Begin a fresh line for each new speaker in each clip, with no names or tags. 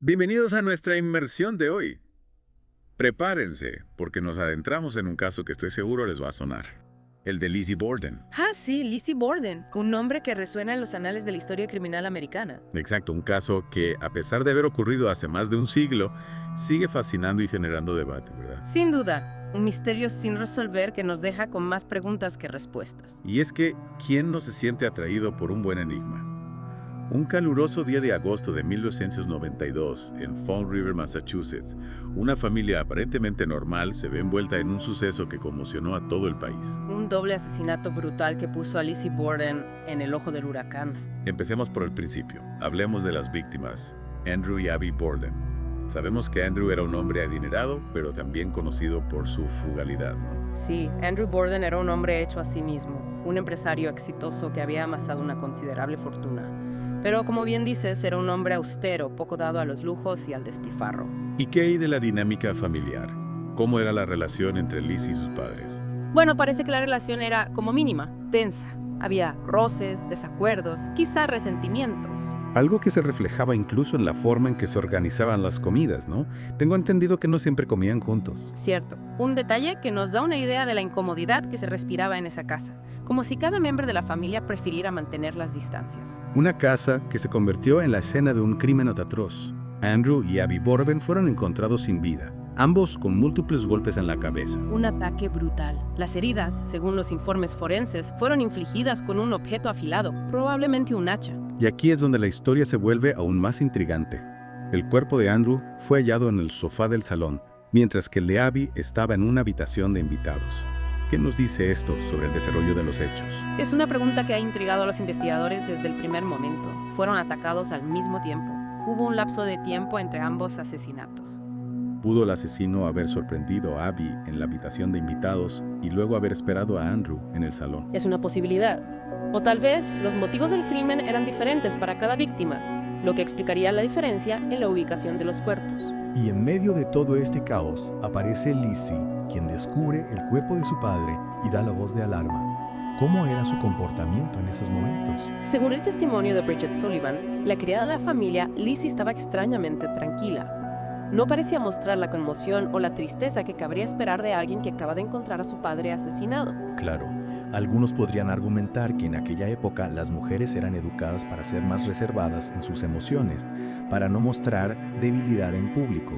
Bienvenidos a nuestra inmersión de hoy. Prepárense, porque nos adentramos en un caso que estoy seguro les va a sonar. El de Lizzie Borden.
Ah, sí, Lizzie Borden, un nombre que resuena en los anales de la historia criminal americana.
Exacto, un caso que, a pesar de haber ocurrido hace más de un siglo, sigue fascinando y generando debate, ¿verdad?
Sin duda, un misterio sin resolver que nos deja con más preguntas que respuestas.
Y es que, ¿quién no se siente atraído por un buen enigma? Un caluroso día de agosto de 1992, en Fall River, Massachusetts, una familia aparentemente normal se ve envuelta en un suceso que conmocionó a todo el país.
Un doble asesinato brutal que puso a Lizzie Borden en el ojo del huracán.
Empecemos por el principio. Hablemos de las víctimas, Andrew y Abby Borden. Sabemos que Andrew era un hombre adinerado, pero también conocido por su frugalidad, ¿no?
Sí, Andrew Borden era un hombre hecho a sí mismo, un empresario exitoso que había amasado una considerable fortuna. Pero como bien dices, era un hombre austero, poco dado a los lujos y al despilfarro.
¿Y qué hay de la dinámica familiar? ¿Cómo era la relación entre Liz y sus padres?
Bueno, parece que la relación era, como mínima, tensa. Había roces, desacuerdos, quizá resentimientos.
Algo que se reflejaba incluso en la forma en que se organizaban las comidas, ¿no? Tengo entendido que no siempre comían juntos.
Cierto, un detalle que nos da una idea de la incomodidad que se respiraba en esa casa, como si cada miembro de la familia prefiriera mantener las distancias.
Una casa que se convirtió en la escena de un crimen atroz. Andrew y Abby Borden fueron encontrados sin vida, ambos con múltiples golpes en la cabeza.
Un ataque brutal. Las heridas, según los informes forenses, fueron infligidas con un objeto afilado, probablemente un hacha.
Y aquí es donde la historia se vuelve aún más intrigante. El cuerpo de Andrew fue hallado en el sofá del salón, mientras que el de Abby estaba en una habitación de invitados. ¿Qué nos dice esto sobre el desarrollo de los hechos?
Es una pregunta que ha intrigado a los investigadores desde el primer momento. Fueron atacados al mismo tiempo. Hubo un lapso de tiempo entre ambos asesinatos.
¿Pudo el asesino haber sorprendido a Abby en la habitación de invitados y luego haber esperado a Andrew en el salón?
Es una posibilidad. O tal vez los motivos del crimen eran diferentes para cada víctima, lo que explicaría la diferencia en la ubicación de los cuerpos.
Y en medio de todo este caos aparece Lizzie, quien descubre el cuerpo de su padre y da la voz de alarma. ¿Cómo era su comportamiento en esos momentos?
Según el testimonio de Bridget Sullivan, la criada de la familia, Lizzie estaba extrañamente tranquila. No parecía mostrar la conmoción o la tristeza que cabría esperar de alguien que acaba de encontrar a su padre asesinado.
Claro, algunos podrían argumentar que en aquella época las mujeres eran educadas para ser más reservadas en sus emociones, para no mostrar debilidad en público.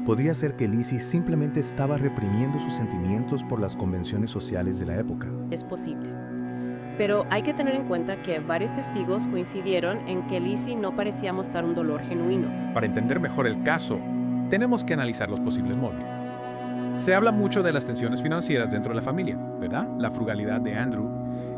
Podría ser que Lizzie simplemente estaba reprimiendo sus sentimientos por las convenciones sociales de la época.
Es posible. Pero hay que tener en cuenta que varios testigos coincidieron en que Lizzie no parecía mostrar un dolor genuino.
Para entender mejor el caso, tenemos que analizar los posibles móviles. Se habla mucho de las tensiones financieras dentro de la familia, ¿verdad? La frugalidad de Andrew,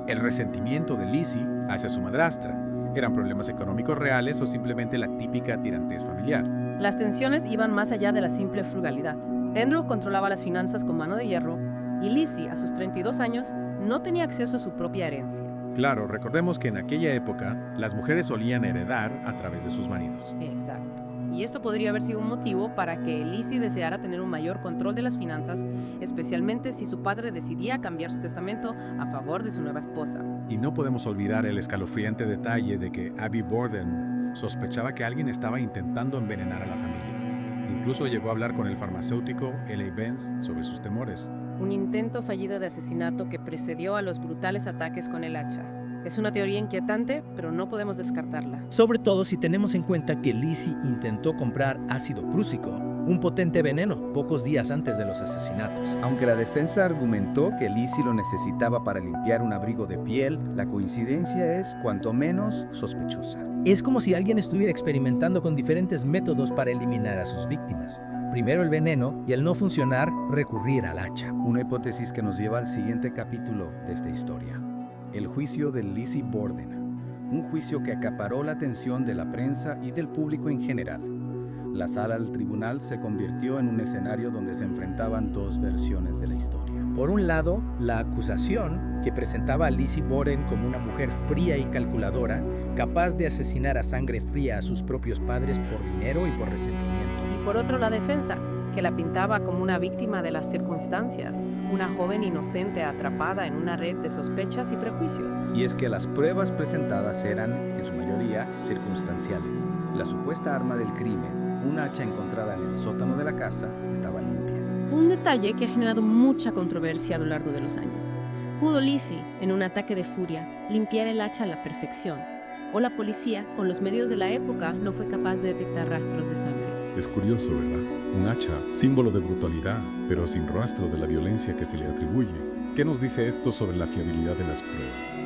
el resentimiento de Lizzie hacia su madrastra. ¿Eran problemas económicos reales o simplemente la típica tirantez familiar?
Las tensiones iban más allá de la simple frugalidad. Andrew controlaba las finanzas con mano de hierro y Lizzie, a sus 32 años, no tenía acceso a su propia herencia.
Claro, recordemos que en aquella época las mujeres solían heredar a través de sus maridos.
Exacto. Y esto podría haber sido un motivo para que Lizzie deseara tener un mayor control de las finanzas, especialmente si su padre decidía cambiar su testamento a favor de su nueva esposa.
Y no podemos olvidar el escalofriante detalle de que Abby Borden sospechaba que alguien estaba intentando envenenar a la familia. Incluso llegó a hablar con el farmacéutico L.A. Benz sobre sus temores.
Un intento fallido de asesinato que precedió a los brutales ataques con el hacha. Es una teoría inquietante, pero no podemos descartarla.
Sobre todo si tenemos en cuenta que Lizzie intentó comprar ácido prúsico, un potente veneno, pocos días antes de los asesinatos.
Aunque la defensa argumentó que Lizzie lo necesitaba para limpiar un abrigo de piel, la coincidencia es cuanto menos sospechosa.
Es como si alguien estuviera experimentando con diferentes métodos para eliminar a sus víctimas. Primero el veneno y al no funcionar, recurrir al hacha.
Una hipótesis que nos lleva al siguiente capítulo de esta historia. El juicio de Lizzie Borden. Un juicio que acaparó la atención de la prensa y del público en general. La sala del tribunal se convirtió en un escenario donde se enfrentaban dos versiones de la historia.
Por un lado, la acusación, que presentaba a Lizzie Borden como una mujer fría y calculadora, capaz de asesinar a sangre fría a sus propios padres por dinero y por resentimiento.
Y por otro, la defensa, que la pintaba como una víctima de las circunstancias, una joven inocente atrapada en una red de sospechas y prejuicios.
Y es que las pruebas presentadas eran, en su mayoría, circunstanciales. La supuesta arma del crimen, hacha encontrada en el sótano de la casa estaba limpia.
Un detalle que ha generado mucha controversia a lo largo de los años. ¿Pudo Lizzie, en un ataque de furia, limpiar el hacha a la perfección? ¿O la policía, con los medios de la época, no fue capaz de detectar rastros de sangre?
Es curioso, ¿verdad? Un hacha, símbolo de brutalidad, pero sin rastro de la violencia que se le atribuye. ¿Qué nos dice esto sobre la fiabilidad de las pruebas?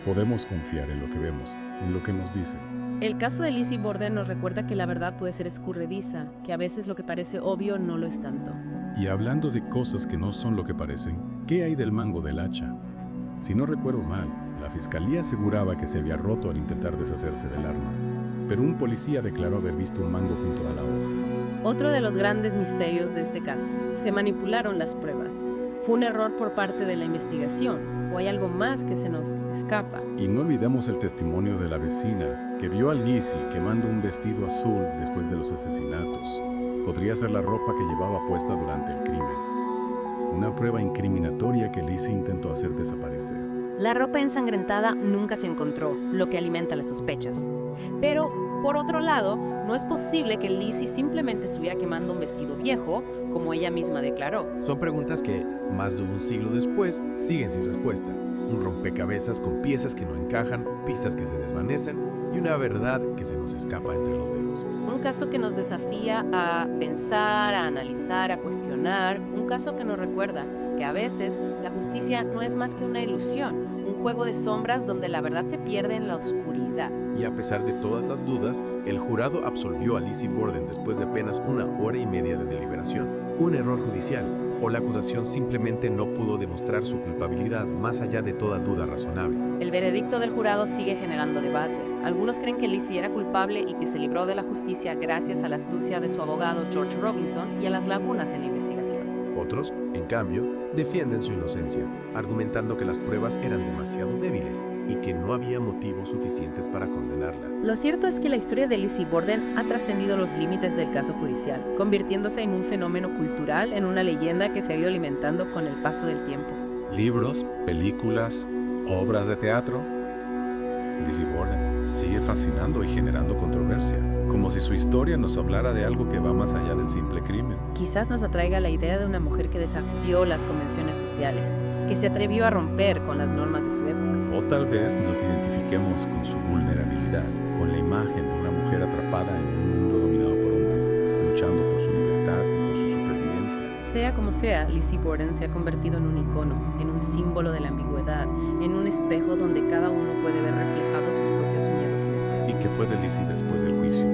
Podemos confiar en lo que vemos, en lo que nos dicen.
El caso de Lizzie Borden nos recuerda que la verdad puede ser escurridiza, que a veces lo que parece obvio no lo es tanto.
Y hablando de cosas que no son lo que parecen, ¿qué hay del mango del hacha? Si no recuerdo mal, la fiscalía aseguraba que se había roto al intentar deshacerse del arma, pero un policía declaró haber visto un mango junto a la hoja.
Otro de los grandes misterios de este caso, se manipularon las pruebas. ¿Fue un error por parte de la investigación o hay algo más que se nos escapa?
Y no olvidemos el testimonio de la vecina que vio a Lizzie quemando un vestido azul después de los asesinatos. Podría ser la ropa que llevaba puesta durante el crimen. Una prueba incriminatoria que Lizzie intentó hacer desaparecer.
La ropa ensangrentada nunca se encontró, lo que alimenta las sospechas. Pero, por otro lado, no es posible que Lizzie simplemente estuviera quemando un vestido viejo, como ella misma declaró.
Son preguntas que, más de un siglo después, siguen sin respuesta. Un rompecabezas con piezas que no encajan, pistas que se desvanecen y una verdad que se nos escapa entre los dedos.
Un caso que nos desafía a pensar, a analizar, a cuestionar. Un caso que nos recuerda que a veces la justicia no es más que una ilusión, un juego de sombras donde la verdad se pierde en la oscuridad.
Y a pesar de todas las dudas, el jurado absolvió a Lizzie Borden después de apenas 1 hora y media de deliberación. Un error judicial, o la acusación simplemente no pudo demostrar su culpabilidad más allá de toda duda razonable.
El veredicto del jurado sigue generando debate. Algunos creen que Lizzie era culpable y que se libró de la justicia gracias a la astucia de su abogado George Robinson y a las lagunas en la investigación.
Otros, en cambio, defienden su inocencia, argumentando que las pruebas eran demasiado débiles y que no había motivos suficientes para condenarla.
Lo cierto es que la historia de Lizzie Borden ha trascendido los límites del caso judicial, convirtiéndose en un fenómeno cultural, en una leyenda que se ha ido alimentando con el paso del tiempo.
Libros, películas, obras de teatro. Lizzie Borden sigue fascinando y generando controversia, como si su historia nos hablara de algo que va más allá del simple crimen.
Quizás nos atraiga la idea de una mujer que desafió las convenciones sociales, que se atrevió a romper con las normas de su época.
O tal vez nos identifiquemos con su vulnerabilidad, con la imagen de una mujer atrapada en un mundo dominado por hombres, luchando por su libertad y por su supervivencia.
Sea como sea, Lizzie Borden se ha convertido en un icono, en un símbolo de la ambigüedad, en un espejo donde cada uno puede ver reflejados sus propios miedos y deseos.
¿Y qué fue de Lizzie después del juicio?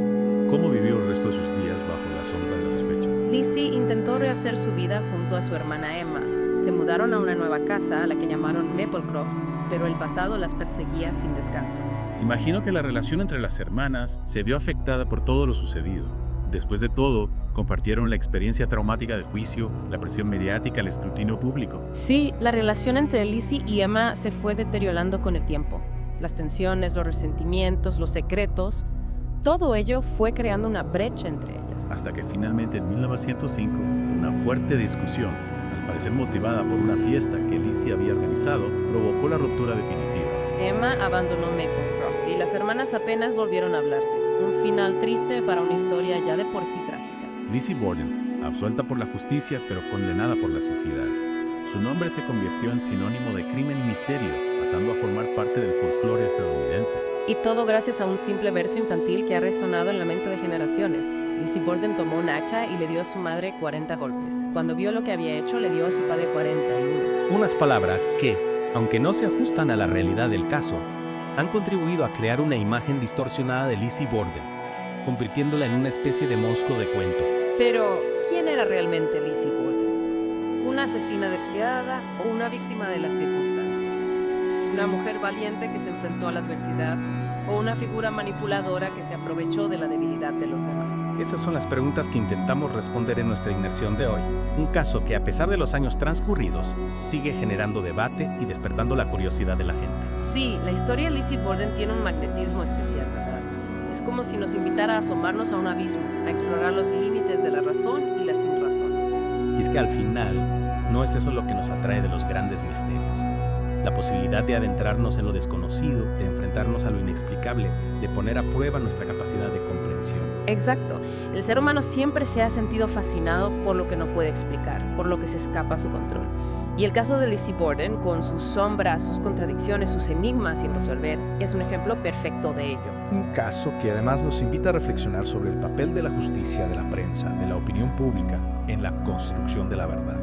¿Cómo vivió el resto de sus días bajo la sombra de la sospecha?
Lizzie intentó rehacer su vida junto a su hermana Emma. Se mudaron a una nueva casa, a la que llamaron Maplecroft, pero el pasado las perseguía sin descanso.
Imagino que la relación entre las hermanas se vio afectada por todo lo sucedido. Después de todo, compartieron la experiencia traumática del juicio, la presión mediática, el escrutinio público.
Sí, la relación entre Lizzie y Emma se fue deteriorando con el tiempo. Las tensiones, los resentimientos, los secretos, todo ello fue creando una brecha entre ellas.
Hasta que finalmente en 1905, una fuerte discusión, al parecer motivada por una fiesta que Lizzie había organizado, provocó la ruptura definitiva.
Emma abandonó Maplecroft y las hermanas apenas volvieron a hablarse. Un final triste para una historia ya de por sí trágica.
Lizzie Borden, absuelta por la justicia pero condenada por la sociedad. Su nombre se convirtió en sinónimo de crimen y misterio, pasando a formar parte del folclore estadounidense.
Y todo gracias a un simple verso infantil que ha resonado en la mente de generaciones. Lizzie Borden tomó un hacha y le dio a su madre 40 golpes. Cuando vio lo que había hecho, le dio a su padre 41.
Unas palabras que, aunque no se ajustan a la realidad del caso, han contribuido a crear una imagen distorsionada de Lizzie Borden, convirtiéndola en una especie de monstruo de cuento.
Pero, ¿quién era realmente Lizzie Borden? ¿Una asesina despiadada o una víctima de las circunstancias? ¿Una mujer valiente que se enfrentó a la adversidad o una figura manipuladora que se aprovechó de la debilidad de los demás?
Esas son las preguntas que intentamos responder en nuestra inmersión de hoy. Un caso que, a pesar de los años transcurridos, sigue generando debate y despertando la curiosidad de la gente.
Sí, la historia de Lizzie Borden tiene un magnetismo especial, ¿verdad? Es como si nos invitara a asomarnos a un abismo, a explorar los límites de la razón y la sinrazón.
Y es que al final, no es eso lo que nos atrae de los grandes misterios. La posibilidad de adentrarnos en lo desconocido, de enfrentarnos a lo inexplicable, de poner a prueba nuestra capacidad de comprensión.
Exacto. El ser humano siempre se ha sentido fascinado por lo que no puede explicar, por lo que se escapa a su control. Y el caso de Lizzie Borden, con sus sombras, sus contradicciones, sus enigmas sin resolver, es un ejemplo perfecto de ello.
Un caso que además nos invita a reflexionar sobre el papel de la justicia, de la prensa, de la opinión pública en la construcción de la verdad.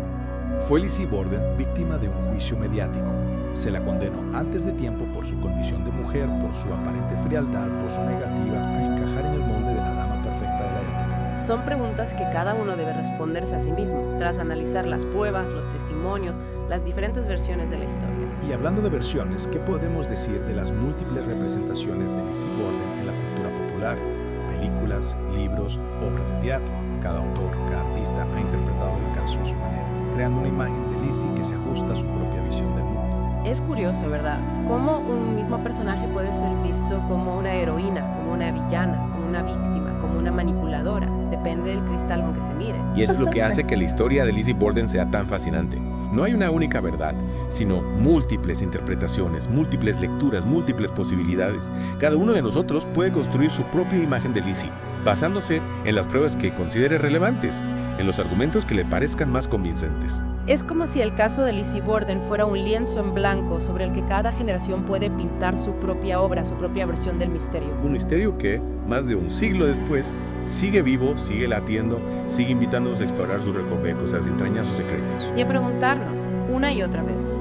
Fue Lizzie Borden víctima de un juicio mediático. Se la condenó antes de tiempo por su condición de mujer, por su aparente frialdad, por su negativa a encajar en el molde de la dama perfecta de la época.
Son preguntas que cada uno debe responderse a sí mismo, tras analizar las pruebas, los testimonios, las diferentes versiones de la historia.
Y hablando de versiones, ¿qué podemos decir de las múltiples representaciones de Lizzie Borden en la cultura popular? Películas, libros, obras de teatro. Cada autor, cada artista ha interpretado el caso a su manera, creando una imagen de Lizzie que se ajusta a su propia visión del mundo.
Es curioso, ¿verdad? Cómo un mismo personaje puede ser visto como una heroína, como una villana, como una víctima, como una manipuladora. Depende del cristal con que se mire.
Y eso es lo que hace que la historia de Lizzie Borden sea tan fascinante. No hay una única verdad, sino múltiples interpretaciones, múltiples lecturas, múltiples posibilidades. Cada uno de nosotros puede construir su propia imagen de Lizzie, basándose en las pruebas que considere relevantes, en los argumentos que le parezcan más convincentes.
Es como si el caso de Lizzie Borden fuera un lienzo en blanco sobre el que cada generación puede pintar su propia obra, su propia versión del misterio.
Un misterio que, más de un siglo después, sigue vivo, sigue latiendo, sigue invitándonos a explorar sus recovecos, a desentrañar sus secretos.
Y a preguntarnos, una y otra vez,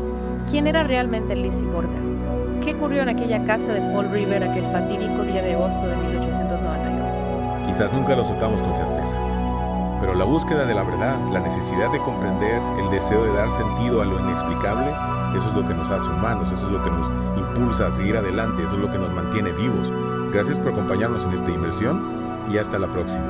¿quién era realmente Lizzie Borden? ¿Qué ocurrió en aquella casa de Fall River aquel fatídico día de agosto de 1892?
Quizás nunca lo sepamos con certeza. Pero la búsqueda de la verdad, la necesidad de comprender, el deseo de dar sentido a lo inexplicable, eso es lo que nos hace humanos, eso es lo que nos impulsa a seguir adelante, eso es lo que nos mantiene vivos. Gracias por acompañarnos en esta inmersión y hasta la próxima.